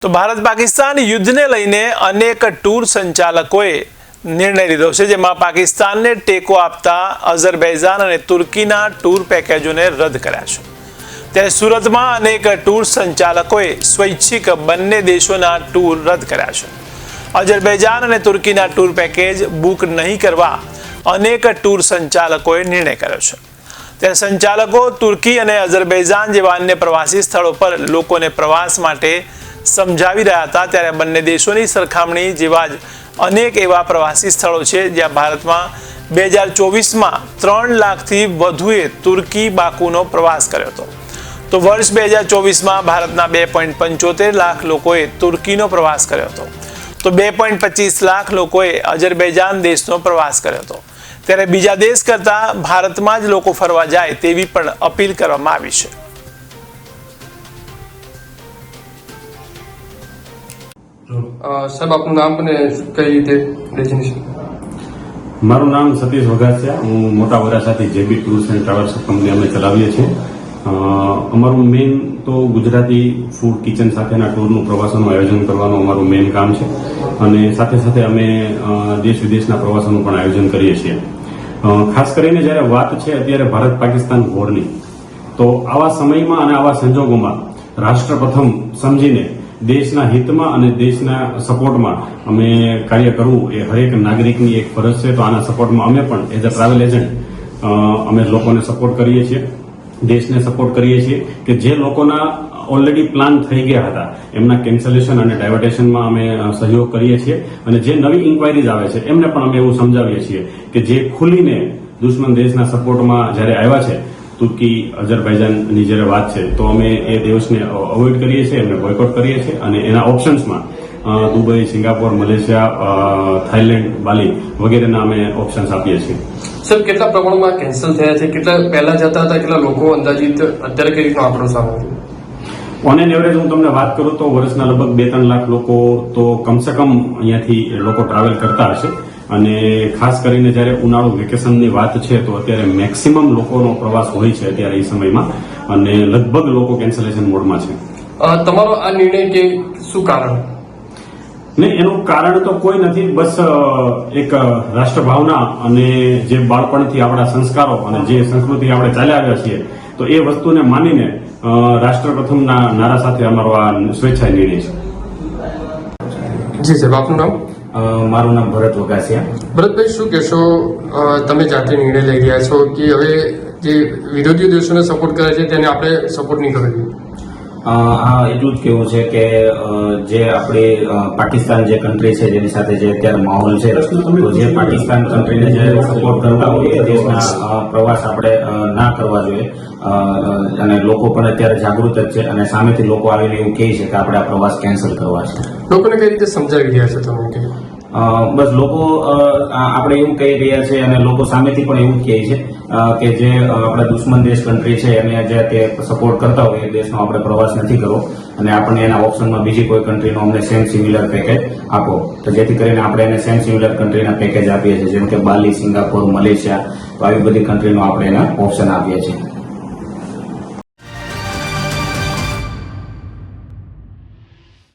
તો ભારત પાકિસ્તાન યુદ્ધને લઈને અનેક ટૂર સંચાલકોએ નિર્ણય લીધો છે, જેમાં પાકિસ્તાનને ટેકો આપતા અઝરબૈજાન અને તુર્કીના ટૂર પેકેજોને રદ કર્યા છે। ત્યારે સુરતમાં અનેક ટૂર સંચાલકોએ સ્વૈચ્છિક બંને દેશોના ટૂર રદ કર્યા છે। અઝરબૈજાન અને તુર્કીના ટૂર પેકેજ બુક નહીં કરવા અનેક ટૂર સંચાલકોએ નિર્ણય કર્યો છે। ત્યારે સંચાલકો તુર્કી અને અઝરબૈજાન જેવા અન્ય પ્રવાસી સ્થળો પર લોકોને પ્રવાસ માટે સમજાવી રહ્યા હતા। ત્યારે બંને દેશોની સરખામણી જેવા જ અનેક એવા પ્રવાસી સ્થળો છે જ્યાં ભારતમાં 2024માં 3 લાખથી વધુએ તુર્કી બાકુનો પ્રવાસ કર્યો હતો। તો વર્ષ 2024માં ભારતના 2.75 લાખ લોકોએ તુર્કીનો પ્રવાસ કર્યો હતો, તો 2.25 લાખ લોકોએ અઝરબૈજાન દેશનો પ્રવાસ કર્યો હતો। ત્યારે બીજા દેશ કરતાં ભારતમાં જ લોકો ફરવા જાય તેવી પણ અપીલ કરવામાં આવી છે। સાહેબ, આપનું નામ અને કઈ રીતે ડેસ્ટિનેશન? મારું નામ સતીશ વઘાસિયા, હું મોટા વરાછાથી જેબી ટૂર્સ એન્ડ ટ્રાવેલ્સ કંપની અમે ચલાવીએ છીએ। અમારું મેઇન તો ગુજરાતી ફૂડ કિચન સાથેના ટૂરનું પ્રવાસોનું આયોજન કરવાનું અમારું મેઇન કામ છે, અને સાથે સાથે અમે દેશ વિદેશના પ્રવાસોનું પણ આયોજન કરીએ છીએ। ખાસ કરીને જ્યારે વાત છે અત્યારે ભારત પાકિસ્તાન વોરની, તો આવા સમયમાં અને આવા સંજોગોમાં રાષ્ટ્ર પ્રથમ સમજીને દેશના હિતમાં અને દેશના સપોર્ટમાં અમે કાર્ય કરવું એ હરેક નાગરિકની એક ફરજ છે। તો આના સપોર્ટમાં અમે પણ એઝ અ ટ્રાવેલ એજન્ટ અમે લોકોને સપોર્ટ કરીએ છીએ, દેશને સપોર્ટ કરીએ છીએ કે જે લોકોના ઓલરેડી પ્લાન થઈ ગયા હતા એમના કેન્સલેશન અને ડાયવર્ટેશનમાં અમે સહયોગ કરીએ છીએ, અને જે નવી ઇન્ક્વાયરીઝ આવે છે એમને પણ અમે એવું સમજાવીએ છીએ કે જે ખુલીને દુશ્મન દેશના સપોર્ટમાં જ્યારે આવ્યા છે, તુર્કી અઝરબૈજાનની જ્યારે વાત છે, તો અમે એ દેશને અવોઇડ કરીએ છીએ, એમને બોયકોટ કરીએ છીએ, અને એના ઓપ્શન્સમાં દુબઈ, સિંગાપોર, મલેશિયા, થાઈલેન્ડ, બાલી વગેરેના અમે ઓપ્શન્સ આપીએ છીએ। સર, કેટલા પ્રમાણમાં કેન્સલ થયા છે? કેટલા પહેલા જતા હતા, કેટલા લોકો અંદાજિત અત્યારે કઈ રીતનો આંકડો સામે આવ્યો? ઓન એન એવરેજ હું તમને વાત કરું તો વર્ષના લગભગ 2-3 લાખ લોકો તો કમસે કમ અહીંયાથી લોકો ટ્રાવેલ કરતા હશે, અને ખાસ કરીને જ્યારે ઉનાળુ વેકેશનની વાત છે તો અત્યારે મેક્સિમમ લોકોનો પ્રવાસ હોય છે અત્યારે એ સમયમાં, અને લગભગ લોકો કેન્સલેશન મોડમાં છે। તમારો આ નિર્ણય કે શું કારણ? નહીં, એનું કારણ તો કોઈ નથી, બસ એક રાષ્ટ્રભાવના અને જે બાળપણથી આપણા સંસ્કારો અને જે સંસ્કૃતિ આપણે ચાલ્યા આવ્યા છીએ, તો એ વસ્તુને માનીને રાષ્ટ્ર પ્રથમના નારા સાથે અમારો આ સ્વેચ્છાએ નિર્ણય છે। જી સાહેબ, આપનું નામ? મારું નામ ભરત વઘાસિયા। ભરતભાઈ, શું કહેશો? તમે જાતે નિર્ણય લઈ રહ્યા છો કે હવે જે વિરોધી દેશોને સપોર્ટ કરે છે તેને આપણે સપોર્ટ નહીં કરવો જોઈએ? હા, એટલું જ કેવું છે કે જે આપણી પાકિસ્તાન જે કન્ટ્રી છે જેની સાથે જે અત્યારે માહોલ છે, તો જે પાકિસ્તાન કન્ટ્રીને જે સપોર્ટ કરતા હોય એ દેશના પ્રવાસ આપણે ના કરવા જોઈએ, અને લોકો પણ અત્યારે જાગૃત જ છે, અને સામેથી લોકો આવીને એવું કહે છે કે આપણે આ પ્રવાસ કેન્સલ કરવા છે। લોકોને કઈ રીતે સમજાવી રહ્યા છે તમે કે? બસ લોકો આપણે એવું કહી રહ્યા છે, અને લોકો સામેથી પણ એવું જ કહે છે કે જે આપણા દુશ્મન દેશ કન્ટ્રી છે એને જે તે સપોર્ટ કરતા હોય એ દેશનો આપણે પ્રવાસ નથી કરવો, અને આપણને એના ઓપ્શનમાં બીજી કોઈ કન્ટ્રીનો અમને સેમ સિમિલર પેકેજ આપો, તો જેથી કરીને આપણે એને સેમ સિમિલર કન્ટ્રીના પેકેજ આપીએ છીએ, જેમ કે બાલી, સિંગાપોર, મલેશિયા, તો આવી બધી કન્ટ્રીનો આપણે એના ઓપ્શન આપીએ છીએ।